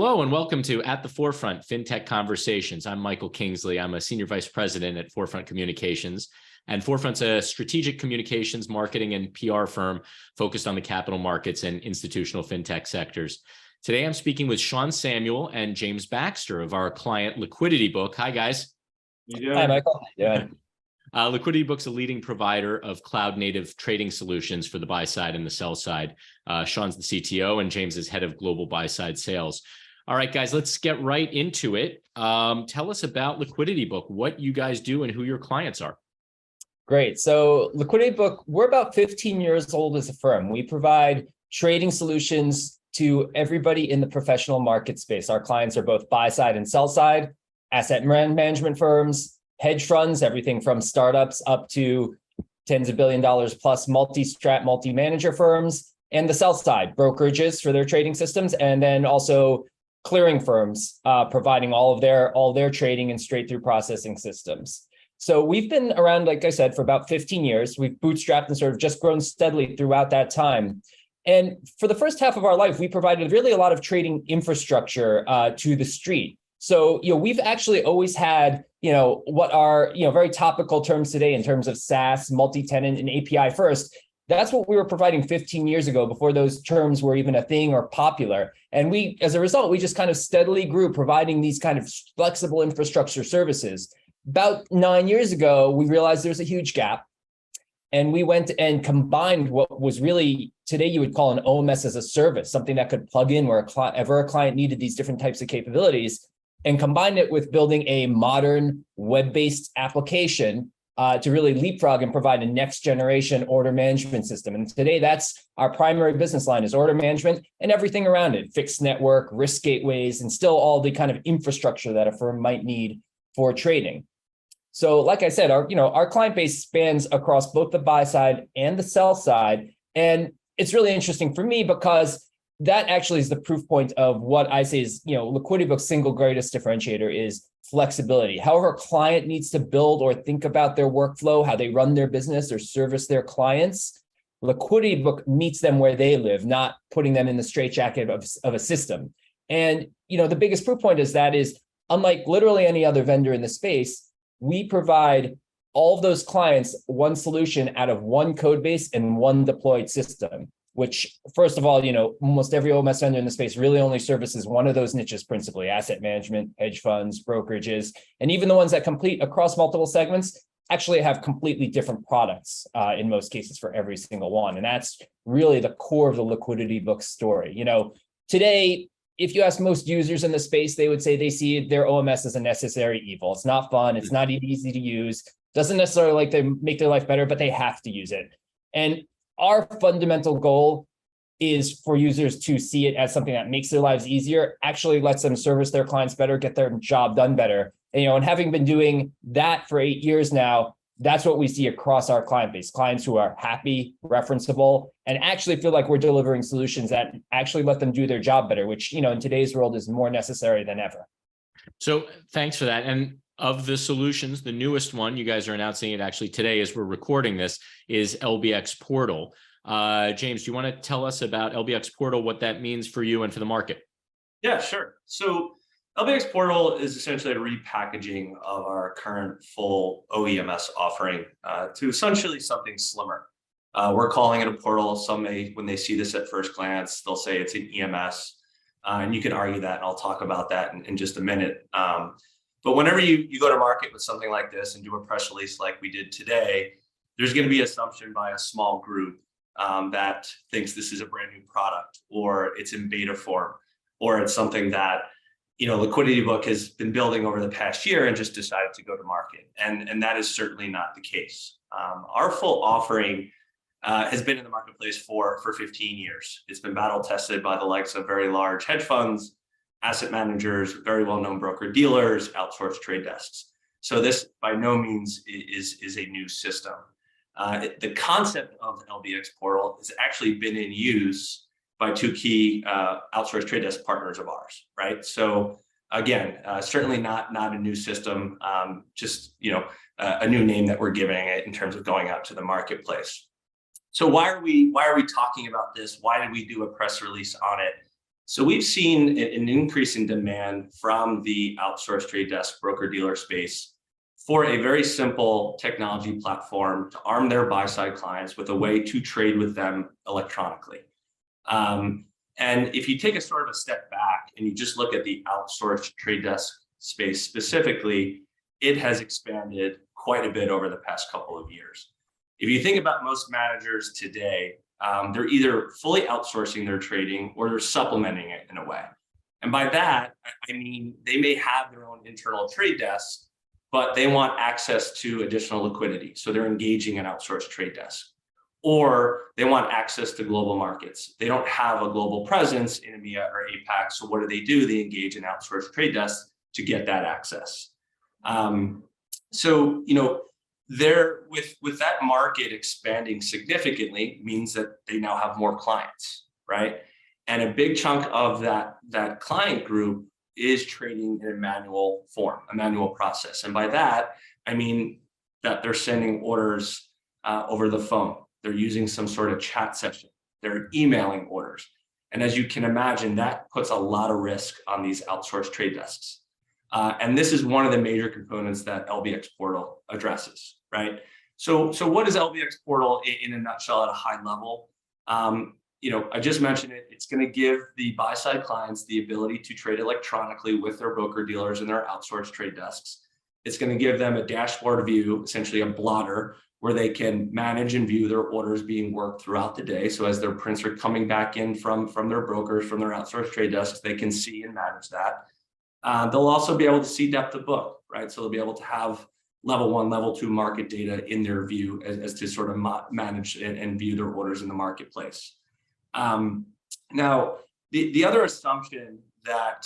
Hello and welcome to At the Forefront, Fintech Conversations. I'm Michael Kingsley. I'm a Senior Vice President at Forefront Communications. And Forefront's a strategic communications, marketing, and PR firm focused on the capital markets and institutional fintech sectors. Today, I'm speaking with Shawn Samuel and James Baxter of our client LiquidityBook. Hi, guys. Hi, Michael. Yeah. LiquidityBook's a leading provider of cloud-native trading solutions for the buy side and the sell side. Shawn's the CTO and James is head of global buy side sales. All right, guys, let's get right into it. Tell us about LiquidityBook, what you guys do and who your clients are. Great. So LiquidityBook, we're about 15 years old as a firm. We provide trading solutions to everybody in the professional market space. Our clients are both buy side and sell side, asset management firms, hedge funds, everything from startups up to tens of $billion plus multi-strat, multi-manager firms, and the sell side, brokerages for their trading systems, and then also clearing firms providing all their trading and straight through processing systems. So we've been around, like I said, for about 15 years. We've bootstrapped and sort of just grown steadily throughout that time. And for the first half of our life, we provided really a lot of trading infrastructure to the street. So, we've actually always had, what are, very topical terms today in terms of SaaS, multi-tenant, and API first. That's what we were providing 15 years ago before those terms were even a thing or popular. And as a result, we just kind of steadily grew providing these kind of flexible infrastructure services. About 9 years ago, we realized there's a huge gap. And we went and combined what was really today you would call an OMS as a service, something that could plug in wherever a client needed these different types of capabilities, and combined it with building a modern web-based application to really leapfrog and provide a next generation order management system. And today that's our primary business line is order management and everything around it, fixed network, risk gateways, and still all the kind of infrastructure that a firm might need for trading. So like I said, our client base spans across both the buy side and the sell side. And it's really interesting for me because that actually is the proof point of what I say is, LiquidityBook's single greatest differentiator is flexibility. However, a client needs to build or think about their workflow, how they run their business or service their clients, LiquidityBook meets them where they live, not putting them in the straitjacket of a system. And, the biggest proof point is unlike literally any other vendor in the space, we provide all of those clients one solution out of one code base and one deployed system, which, first of all, almost every OMS vendor in the space really only services one of those niches principally, asset management, hedge funds, brokerages, and even the ones that complete across multiple segments actually have completely different products in most cases for every single one. And that's really the core of the LiquidityBook story. Today, if you ask most users in the space, they would say they see their OMS as a necessary evil. It's not fun. It's not easy to use. Doesn't necessarily make their life better, but they have to use it. And our fundamental goal is for users to see it as something that makes their lives easier, actually lets them service their clients better, get their job done better. And having been doing that for 8 years now, that's what we see across our client base, clients who are happy, referenceable, and actually feel like we're delivering solutions that actually let them do their job better, which, in today's world is more necessary than ever. So thanks for that. And of the solutions, the newest one, you guys are announcing it actually today as we're recording this, is LBX Portal. James, do you want to tell us about LBX Portal, what that means for you and for the market? Yeah, sure. So LBX Portal is essentially a repackaging of our current full OEMS offering to essentially something slimmer. We're calling it a portal. Some may, when they see this at first glance, they'll say it's an EMS. And you can argue that, and I'll talk about that in just a minute. But whenever you go to market with something like this and do a press release like we did today, there's going to be assumption by a small group that thinks this is a brand new product, or it's in beta form, or it's something that LiquidityBook has been building over the past year and just decided to go to market. And that is certainly not the case. Our full offering has been in the marketplace for 15 years. It's been battle tested by the likes of very large hedge funds, asset managers, very well-known broker dealers, outsourced trade desks. So this by no means is a new system. The concept of the LBX portal has actually been in use by two key outsourced trade desk partners of ours, right? So again, certainly not a new system, just a new name that we're giving it in terms of going out to the marketplace. So why are we talking about this? Why did we do a press release on it? So we've seen an increase in demand from the outsourced trade desk broker dealer space for a very simple technology platform to arm their buy side clients with a way to trade with them electronically. And if you take a sort of a step back and you just look at the outsourced trade desk space specifically, it has expanded quite a bit over the past couple of years. If you think about most managers today, they're either fully outsourcing their trading or they're supplementing it in a way. And by that, I mean, they may have their own internal trade desk, but they want access to additional liquidity. So they're engaging an outsourced trade desk. Or they want access to global markets. They don't have a global presence in EMEA or APAC. So what do? They engage an outsourced trade desk to get that access. So, there with that market expanding significantly means that they now have more clients, right? And a big chunk of that client group is trading in a manual form, a manual process. And by that, I mean that they're sending orders over the phone. They're using some sort of chat session. They're emailing orders. And as you can imagine, that puts a lot of risk on these outsourced trade desks. And this is one of the major components that LBX Portal addresses, right? So what is LBX Portal in a nutshell at a high level? I just mentioned it. It's going to give the buy side clients the ability to trade electronically with their broker dealers and their outsourced trade desks. It's going to give them a dashboard view, essentially a blotter, where they can manage and view their orders being worked throughout the day. So as their prints are coming back in from their brokers, from their outsourced trade desks, they can see and manage that. They'll also be able to see depth of book, right? So they'll be able to have level 1, level 2 market data in their view as to sort of manage and view their orders in the marketplace. Now, the other assumption that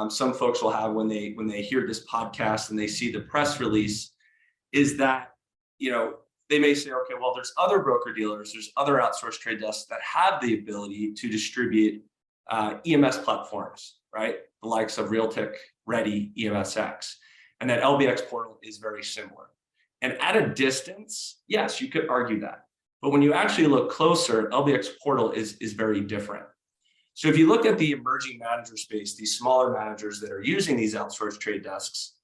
some folks will have when they hear this podcast and they see the press release is that, they may say, okay, well, there's other broker dealers, there's other outsourced trade desks that have the ability to distribute EMS platforms, right? The likes of Realtek, Ready, EMSX, and that LBX Portal is very similar. And at a distance, yes, you could argue that. But when you actually look closer, LBX Portal is very different. So if you look at the emerging manager space, these smaller managers that are using these outsourced trade desks,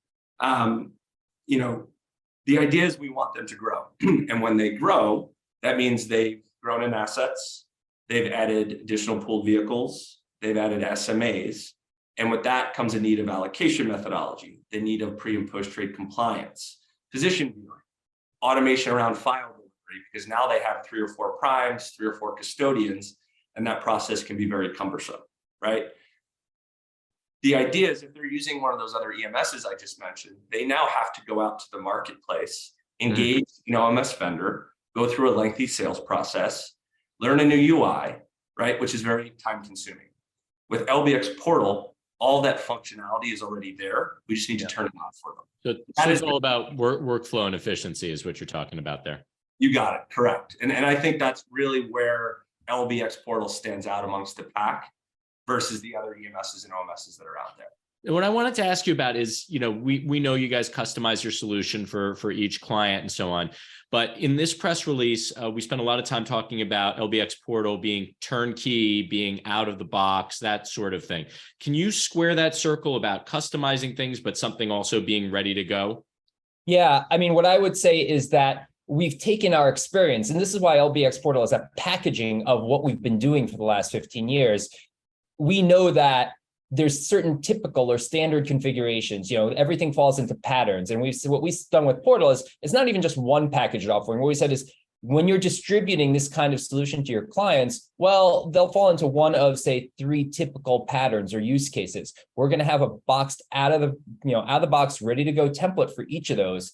the idea is we want them to grow. And when they grow, that means they've grown in assets, they've added additional pooled vehicles, they've added SMAs. And with that comes a need of allocation methodology, the need of pre and post trade compliance, position viewing, automation around file delivery, because now they have 3 or 4 primes, 3 or 4 custodians, and that process can be very cumbersome, right? The idea is if they're using one of those other EMSs I just mentioned, they now have to go out to the marketplace, engage an OMS vendor, go through a lengthy sales process, learn a new UI, right, which is very time consuming. With LBX Portal, all that functionality is already there. We just need to turn it on for them. So it's all about workflow and efficiency is what you're talking about there. You got it, correct. And I think that's really where LBX Portal stands out amongst the pack versus the other EMSs and OMSs that are out there. And what I wanted to ask you about is, we know you guys customize your solution for each client and so on. But in this press release, we spent a lot of time talking about LBX Portal being turnkey, being out of the box, that sort of thing. Can you square that circle about customizing things, but something also being ready to go? Yeah, I mean, what I would say is that we've taken our experience, and this is why LBX Portal is a packaging of what we've been doing for the last 15 years. We know that there's certain typical or standard configurations, everything falls into patterns. And what we've done with Portal is it's not even just one packaged offering. What we said is when you're distributing this kind of solution to your clients, well, they'll fall into one of, say, 3 typical patterns or use cases. We're going to have a boxed out of the box, ready to go template for each of those,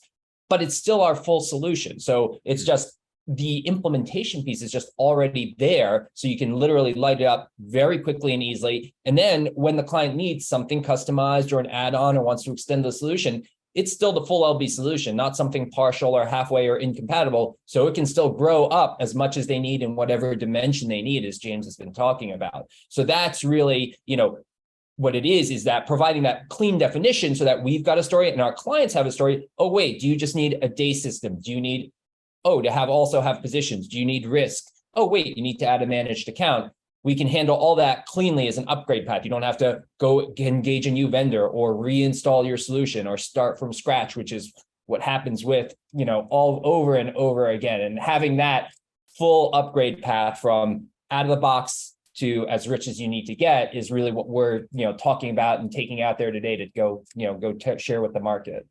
but it's still our full solution. So it's just the implementation piece is just already there. So you can literally light it up very quickly and easily. And then when the client needs something customized or an add-on or wants to extend the solution, it's still the full LB solution, not something partial or halfway or incompatible. So it can still grow up as much as they need in whatever dimension they need, as James has been talking about. So that's really, what it is that providing that clean definition so that we've got a story and our clients have a story. Oh, wait, do you just need a day system? Do you need to also have positions? Do you need risk? Oh, wait, you need to add a managed account. we can handle all that cleanly as an upgrade path. You don't have to go engage a new vendor or reinstall your solution or start from scratch, which is what happens with, all over and over again. And having that full upgrade path from out of the box to as rich as you need to get is really what we're, talking about and taking out there today to go share with the market.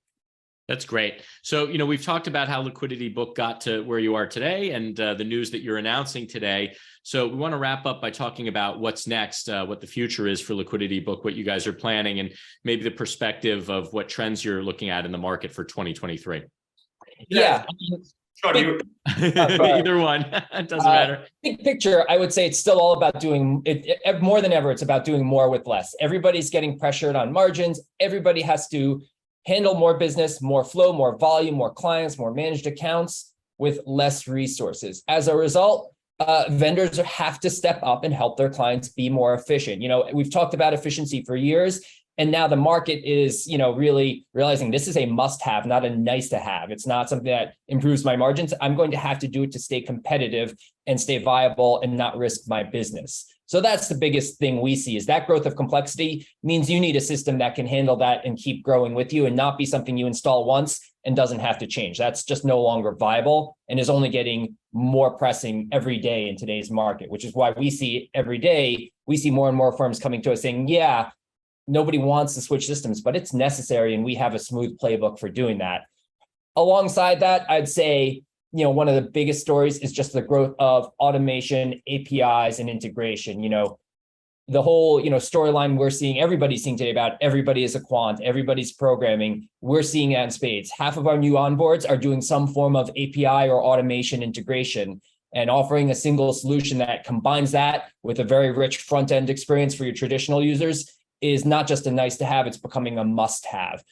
That's great. So, we've talked about how LiquidityBook got to where you are today and the news that you're announcing today. So we want to wrap up by talking about what's next, what the future is for LiquidityBook, what you guys are planning, and maybe the perspective of what trends you're looking at in the market for 2023. Yeah. Either one. It doesn't matter. Big picture, I would say it's still all about doing it more than ever. It's about doing more with less. Everybody's getting pressured on margins. Everybody has to handle more business, more flow, more volume, more clients, more managed accounts with less resources. As a result, vendors have to step up and help their clients be more efficient. We've talked about efficiency for years, and now the market is, really realizing this is a must-have, not a nice-to-have. It's not something that improves my margins. I'm going to have to do it to stay competitive and stay viable and not risk my business. So that's the biggest thing we see is that growth of complexity means you need a system that can handle that and keep growing with you and not be something you install once and doesn't have to change. That's just no longer viable and is only getting more pressing every day in today's market, which is why we see every day, we see more and more firms coming to us saying, yeah, nobody wants to switch systems, but it's necessary. And we have a smooth playbook for doing that. Alongside that, I'd say, one of the biggest stories is just the growth of automation, APIs, and integration. The whole, storyline we're seeing, everybody's seeing today about everybody is a quant, everybody's programming. We're seeing that in spades. Half of our new onboards are doing some form of API or automation integration and offering a single solution that combines that with a very rich front-end experience for your traditional users is not just a nice to have, it's becoming a must have.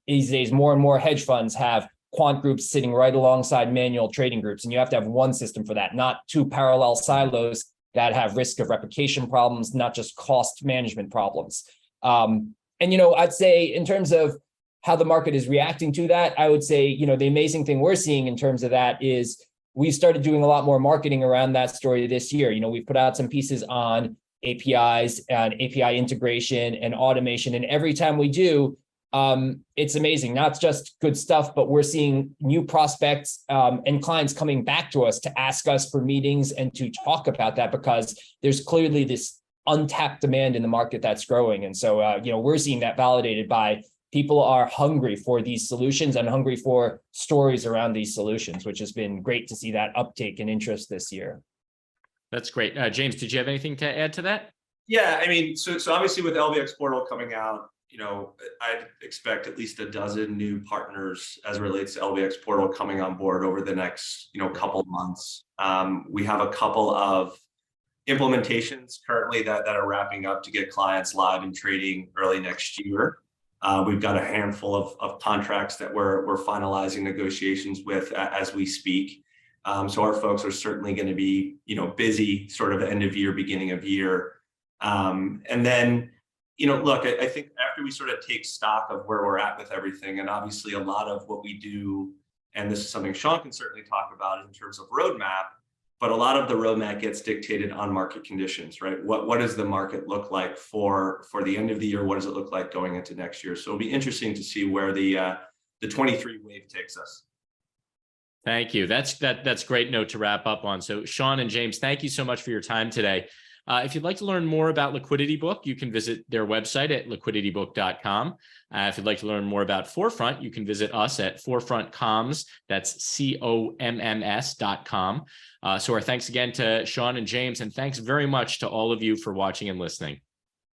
These days, more and more hedge funds have quant groups sitting right alongside manual trading groups. And you have to have one system for that, not two parallel silos that have risk of replication problems, not just cost management problems. I'd say in terms of how the market is reacting to that, I would say, the amazing thing we're seeing in terms of that is we've started doing a lot more marketing around that story this year. We've put out some pieces on APIs and API integration and automation. And every time we do, it's amazing, not just good stuff, but we're seeing new prospects and clients coming back to us to ask us for meetings and to talk about that because there's clearly this untapped demand in the market that's growing. And so, we're seeing that validated by people are hungry for these solutions and hungry for stories around these solutions, which has been great to see that uptake in interest this year. That's great. James, did you have anything to add to that? Yeah, so obviously with LBX Portal coming out, I'd expect at least a dozen new partners as it relates to LBX Portal coming on board over the next, couple months. We have a couple of implementations currently that are wrapping up to get clients live and trading early next year. We've got a handful of contracts that we're finalizing negotiations with as we speak. So our folks are certainly going to be, busy sort of end of year, beginning of year. And then, look, I think after we sort of take stock of where we're at with everything, and obviously a lot of what we do, and this is something Shawn can certainly talk about in terms of roadmap, but a lot of the roadmap gets dictated on market conditions, right? What does the market look like for the end of the year? What does it look like going into next year? So it'll be interesting to see where the 23 wave takes us. Thank you. That's great note to wrap up on. So Shawn and James, thank you so much for your time today. If you'd like to learn more about LiquidityBook, you can visit their website at liquiditybook.com. If you'd like to learn more about Forefront, you can visit us at forefrontcoms, that's COMMS.com. So our thanks again to Shawn and James, and thanks very much to all of you for watching and listening.